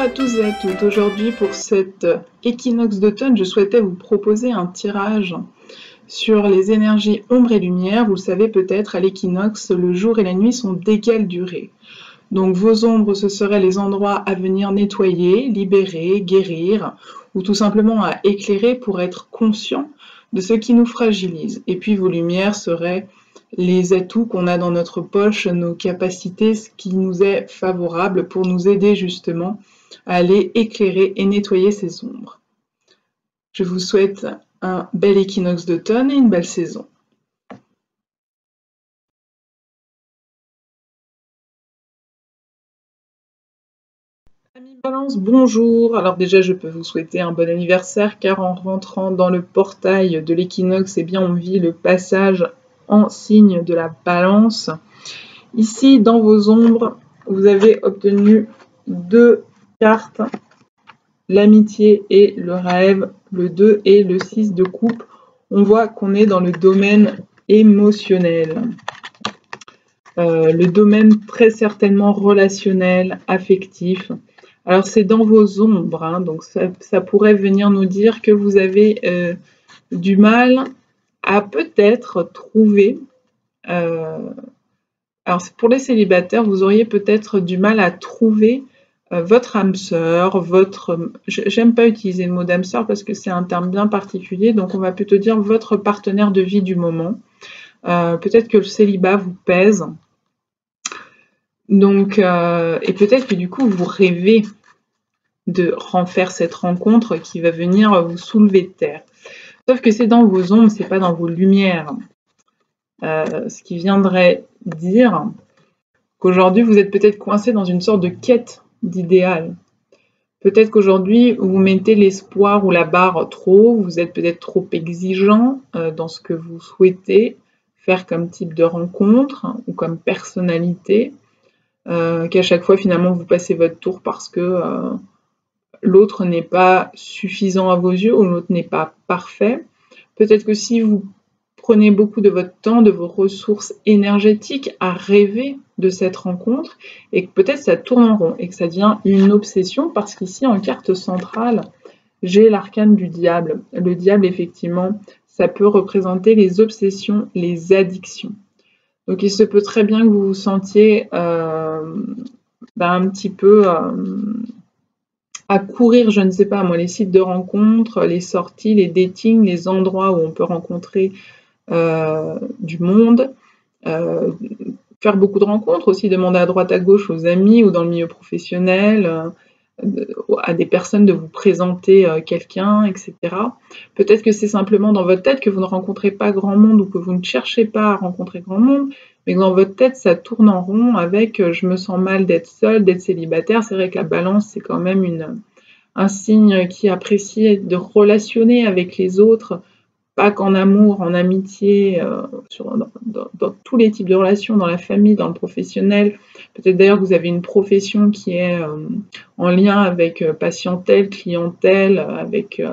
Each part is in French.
à tous et à toutes. Aujourd'hui, pour cet équinoxe d'automne, je souhaitais vous proposer un tirage sur les énergies ombre et lumière. Vous le savez peut-être, à l'équinoxe, le jour et la nuit sont d'égale durée. Donc vos ombres, ce seraient les endroits à venir nettoyer, libérer, guérir, ou tout simplement à éclairer pour être conscient de ce qui nous fragilise. Et puis vos lumières seraient les atouts qu'on a dans notre poche, nos capacités, ce qui nous est favorable pour nous aider justement à aller éclairer et nettoyer ces ombres. Je vous souhaite un bel équinoxe d'automne et une belle saison. Amis Balance, bonjour. Alors déjà, je peux vous souhaiter un bon anniversaire car en rentrant dans le portail de l'équinoxe, eh bien, on vit le passage en signe de la Balance. Ici, dans vos ombres, vous avez obtenu 2 cartes, l'amitié et le rêve, le 2 et le 6 de coupe. On voit qu'on est dans le domaine émotionnel. Le domaine très certainement relationnel, affectif. Alors c'est dans vos ombres, hein, donc ça pourrait venir nous dire que vous avez du mal à peut-être trouver... alors pour les célibataires, vous auriez peut-être du mal à trouver votre âme sœur, votre... J'aime pas utiliser le mot d'âme sœur parce que c'est un terme bien particulier, donc on va plutôt dire votre partenaire de vie du moment. Peut-être que le célibat vous pèse. Donc, et peut-être que du coup, vous rêvez de faire cette rencontre qui va venir vous soulever de terre. Sauf que c'est dans vos ombres, c'est pas dans vos lumières. Ce qui viendrait dire qu'aujourd'hui, vous êtes peut-être coincé dans une sorte de quête d'idéal. Peut-être qu'aujourd'hui, vous mettez l'espoir ou la barre trop, vous êtes peut-être trop exigeant dans ce que vous souhaitez faire comme type de rencontre ou comme personnalité, qu'à chaque fois, finalement, vous passez votre tour parce que l'autre n'est pas suffisant à vos yeux ou l'autre n'est pas parfait. Peut-être que si vous prenez beaucoup de votre temps, de vos ressources énergétiques à rêver de cette rencontre et que peut-être ça tourne en rond et que ça devient une obsession parce qu'ici en carte centrale, j'ai l'arcane du diable. Le diable, effectivement, ça peut représenter les obsessions, les addictions. Donc il se peut très bien que vous vous sentiez un petit peu à courir, je ne sais pas moi, les sites de rencontres, les sorties, les datings, les endroits où on peut rencontrer du monde, faire beaucoup de rencontres aussi, demander à droite à gauche aux amis ou dans le milieu professionnel, à des personnes de vous présenter quelqu'un, etc. Peut-être que c'est simplement dans votre tête que vous ne rencontrez pas grand monde ou que vous ne cherchez pas à rencontrer grand monde, mais que dans votre tête ça tourne en rond avec je me sens mal d'être seule, d'être célibataire. C'est vrai que la Balance c'est quand même un signe qui apprécie de relationner avec les autres, pas qu'en amour, en amitié, dans tous les types de relations, dans la famille, dans le professionnel. Peut-être d'ailleurs que vous avez une profession qui est en lien avec patientèle, clientèle, avec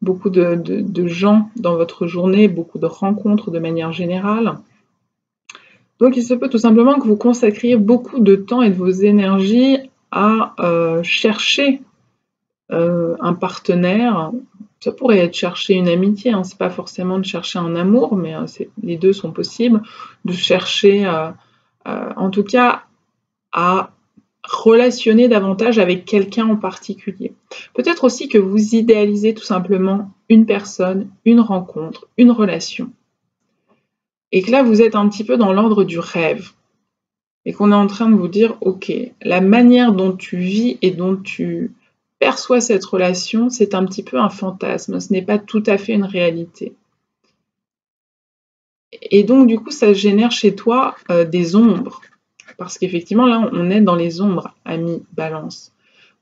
beaucoup de gens dans votre journée, beaucoup de rencontres de manière générale. Donc il se peut tout simplement que vous consacriez beaucoup de temps et de vos énergies à chercher un partenaire. Ça pourrait être chercher une amitié, hein. C'est pas forcément de chercher un amour, mais les deux sont possibles. De chercher, en tout cas, à relationner davantage avec quelqu'un en particulier. Peut-être aussi que vous idéalisez tout simplement une personne, une rencontre, une relation. Et que là, vous êtes un petit peu dans l'ordre du rêve. Et qu'on est en train de vous dire, ok, la manière dont tu vis et dont tu perçois cette relation, c'est un petit peu un fantasme, ce n'est pas tout à fait une réalité. Et donc, du coup, ça génère chez toi des ombres. Parce qu'effectivement, là, on est dans les ombres, amis Balance.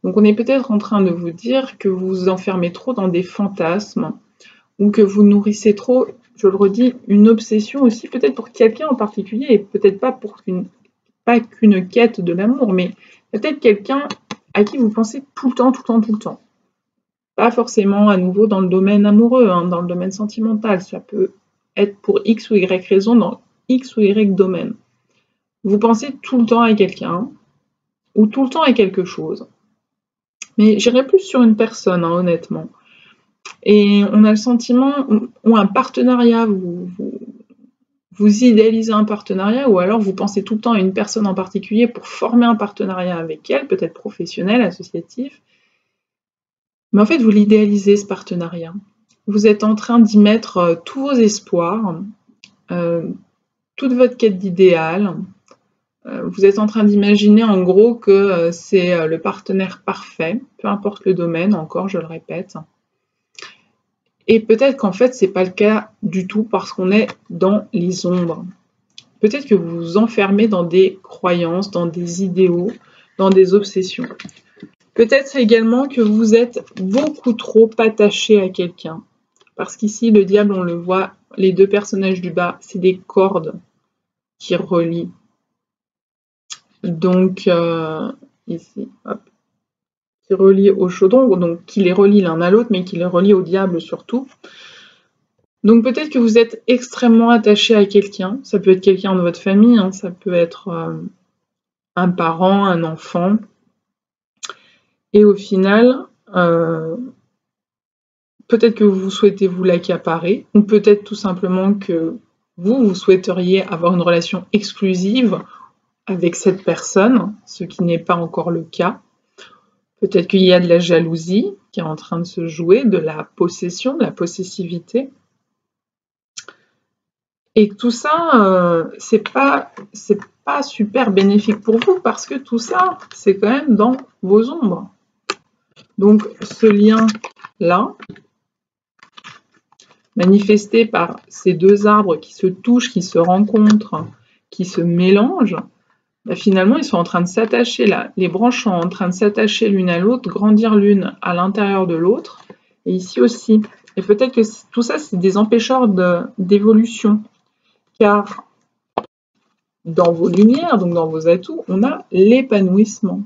Donc, on est peut-être en train de vous dire que vous vous enfermez trop dans des fantasmes ou que vous nourrissez trop, je le redis, une obsession aussi, peut-être pour quelqu'un en particulier, et peut-être pas qu'une quête de l'amour, mais peut-être quelqu'un à qui vous pensez tout le temps. Pas forcément à nouveau dans le domaine amoureux, hein, dans le domaine sentimental. Ça peut être pour X ou Y raison dans X ou Y domaine. Vous pensez tout le temps à quelqu'un ou tout le temps à quelque chose. Mais j'irais plus sur une personne, hein, honnêtement. Et on a le sentiment, ou un partenariat, vous idéalisez un partenariat, ou alors vous pensez tout le temps à une personne en particulier pour former un partenariat avec elle, peut-être professionnel, associatif. Mais en fait, vous l'idéalisez, ce partenariat. Vous êtes en train d'y mettre tous vos espoirs, toute votre quête d'idéal. Vous êtes en train d'imaginer en gros que c'est le partenaire parfait, peu importe le domaine, encore, je le répète. Et peut-être qu'en fait, c'est pas le cas du tout parce qu'on est dans les ombres. Peut-être que vous vous enfermez dans des croyances, dans des idéaux, dans des obsessions. Peut-être également que vous êtes beaucoup trop attaché à quelqu'un. Parce qu'ici, le diable, on le voit, les deux personnages du bas, c'est des cordes qui relient. Donc, ici, hop, qui relient au chaudron, donc qui les relient l'un à l'autre, mais qui les relient au diable surtout. Donc peut-être que vous êtes extrêmement attaché à quelqu'un, ça peut être quelqu'un de votre famille, hein, ça peut être un parent, un enfant, et au final, peut-être que vous souhaitez vous l'accaparer, ou peut-être tout simplement que vous souhaiteriez avoir une relation exclusive avec cette personne, ce qui n'est pas encore le cas. Peut-être qu'il y a de la jalousie qui est en train de se jouer, de la possession, de la possessivité. Et tout ça, c'est pas super bénéfique pour vous parce que tout ça, c'est quand même dans vos ombres. Donc ce lien-là, manifesté par ces deux arbres qui se touchent, qui se rencontrent, qui se mélangent, bah finalement ils sont en train de s'attacher là. Les branches sont en train de s'attacher l'une à l'autre, grandir l'une à l'intérieur de l'autre, et ici aussi. Et peut-être que tout ça, c'est des empêcheurs d'évolution. Car dans vos lumières, donc dans vos atouts, on a l'épanouissement.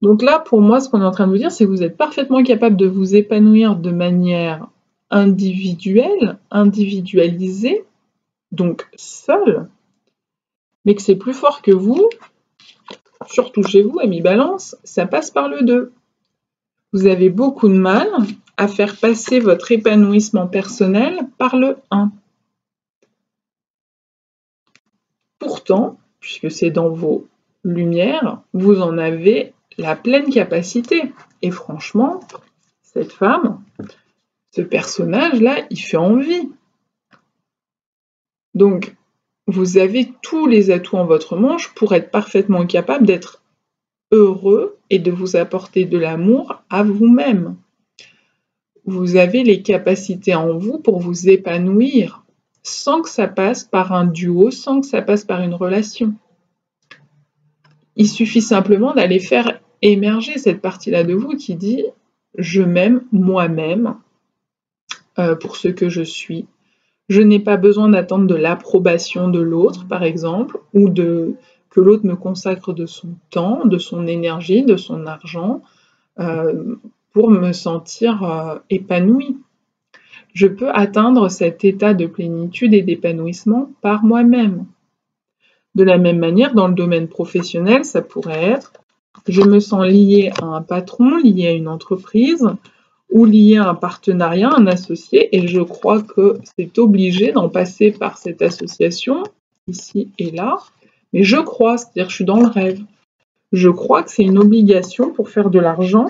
Donc là, pour moi, ce qu'on est en train de vous dire, c'est que vous êtes parfaitement capable de vous épanouir de manière individuelle, individualisée, donc seule, mais que c'est plus fort que vous, surtout chez vous, Amis Balance, ça passe par le 2. Vous avez beaucoup de mal à faire passer votre épanouissement personnel par le 1. Pourtant, puisque c'est dans vos lumières, vous en avez la pleine capacité. Et franchement, cette femme, ce personnage-là, il fait envie. Donc, vous avez tous les atouts en votre manche pour être parfaitement capable d'être heureux et de vous apporter de l'amour à vous-même. Vous avez les capacités en vous pour vous épanouir sans que ça passe par un duo, sans que ça passe par une relation. Il suffit simplement d'aller faire émerger cette partie-là de vous qui dit « je m'aime moi-même pour ce que je suis ». Je n'ai pas besoin d'attendre de l'approbation de l'autre, par exemple, ou que l'autre me consacre de son temps, de son énergie, de son argent, pour me sentir épanouie. Je peux atteindre cet état de plénitude et d'épanouissement par moi-même. De la même manière, dans le domaine professionnel, ça pourrait être « je me sens liée à un patron, liée à une entreprise », ou lié à un partenariat, un associé, et je crois que c'est obligé d'en passer par cette association, ici et là, mais je crois, c'est-à-dire que je suis dans le rêve. Je crois que c'est une obligation pour faire de l'argent,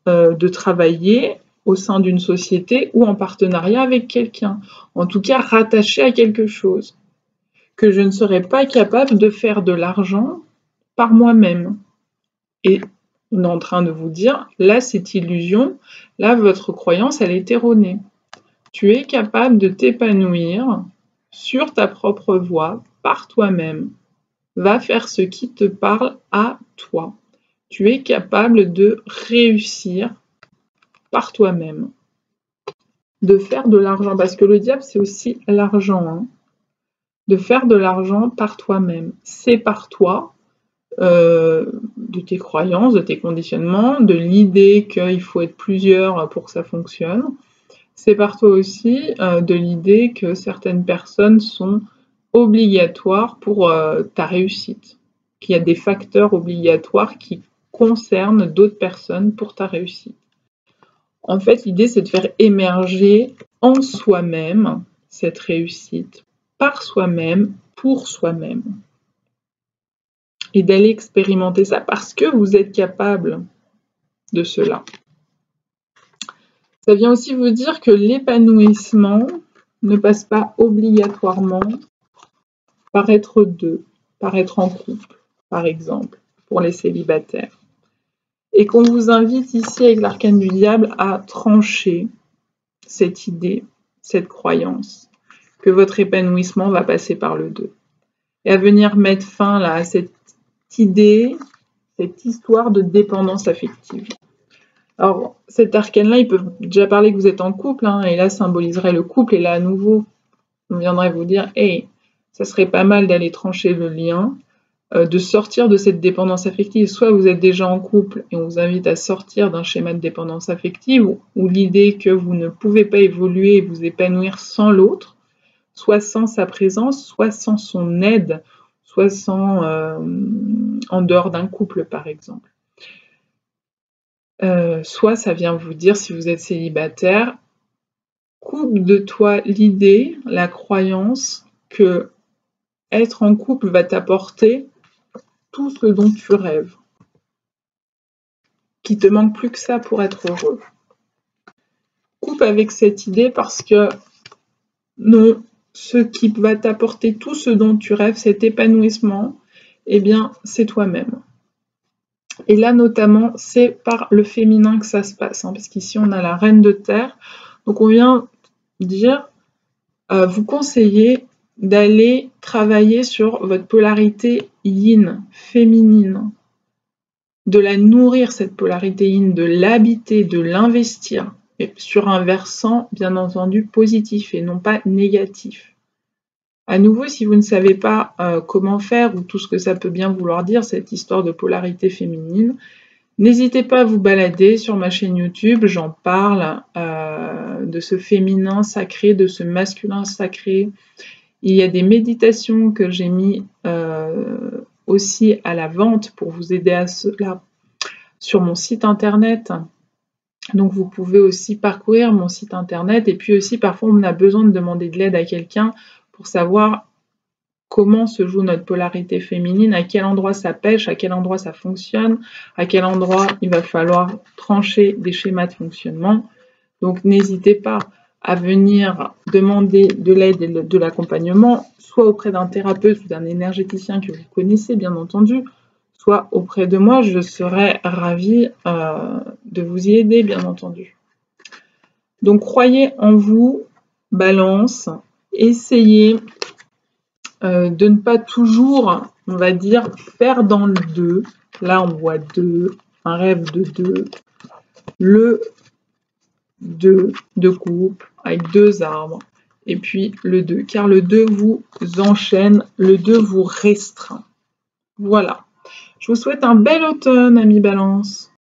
de travailler au sein d'une société ou en partenariat avec quelqu'un, en tout cas rattaché à quelque chose, que je ne serais pas capable de faire de l'argent par moi-même. Et on est en train de vous dire, là, cette illusion, là, votre croyance, elle est erronée. Tu es capable de t'épanouir sur ta propre voie, par toi-même. Va faire ce qui te parle à toi. Tu es capable de réussir par toi-même. De faire de l'argent, parce que le diable, c'est aussi l'argent. Hein. De faire de l'argent par toi-même. C'est par toi. De tes croyances, de tes conditionnements, de l'idée qu'il faut être plusieurs pour que ça fonctionne. C'est par toi aussi de l'idée que certaines personnes sont obligatoires pour ta réussite, qu'il y a des facteurs obligatoires qui concerne d'autres personnes pour ta réussite. En fait, l'idée, c'est de faire émerger en soi-même cette réussite, par soi-même, pour soi-même. Et d'aller expérimenter ça parce que vous êtes capable de cela. Ça vient aussi vous dire que l'épanouissement ne passe pas obligatoirement par être deux, par être en couple, par exemple, pour les célibataires. Et qu'on vous invite ici avec l'arcane du diable à trancher cette idée, cette croyance, que votre épanouissement va passer par le deux. Et à venir mettre fin là, à cette idée, cette histoire de dépendance affective. Alors, cet arcane-là, il peut déjà parler que vous êtes en couple, hein, et là, symboliserait le couple, et là, à nouveau, on viendrait vous dire, hey, ça serait pas mal d'aller trancher le lien, de sortir de cette dépendance affective. Soit vous êtes déjà en couple et on vous invite à sortir d'un schéma de dépendance affective, ou l'idée que vous ne pouvez pas évoluer et vous épanouir sans l'autre, soit sans sa présence, soit sans son aide, soit sans en dehors d'un couple, par exemple. Soit ça vient vous dire, si vous êtes célibataire, coupe de toi l'idée, la croyance que être en couple va t'apporter tout ce dont tu rêves, qu'il te manque plus que ça pour être heureux. Coupe avec cette idée parce que non, ce qui va t'apporter tout ce dont tu rêves, cet épanouissement, eh bien, c'est toi-même. Et là, notamment, c'est par le féminin que ça se passe, hein, parce qu'ici, on a la reine de terre. Donc, on vient dire, vous conseiller d'aller travailler sur votre polarité yin, féminine, de la nourrir, cette polarité yin, de l'habiter, de l'investir, et sur un versant, bien entendu, positif et non pas négatif. À nouveau, si vous ne savez pas comment faire ou tout ce que ça peut bien vouloir dire, cette histoire de polarité féminine, n'hésitez pas à vous balader sur ma chaîne YouTube, j'en parle de ce féminin sacré, de ce masculin sacré. Il y a des méditations que j'ai mis aussi à la vente pour vous aider à cela sur mon site internet. Donc vous pouvez aussi parcourir mon site internet et puis aussi parfois on a besoin de demander de l'aide à quelqu'un pour savoir comment se joue notre polarité féminine, à quel endroit ça pêche, à quel endroit ça fonctionne, à quel endroit il va falloir trancher des schémas de fonctionnement. Donc n'hésitez pas à venir demander de l'aide et de l'accompagnement, soit auprès d'un thérapeute ou d'un énergéticien que vous connaissez bien entendu, soit auprès de moi, je serais ravie de vous y aider bien entendu. Donc croyez en vous, Balance, essayez de ne pas toujours, on va dire, faire dans le 2. Là, on voit 2, un rêve de 2, le 2 de couple avec 2 arbres, et puis le 2, car le 2 vous enchaîne, le 2 vous restreint. Voilà. Je vous souhaite un bel automne, amis Balance.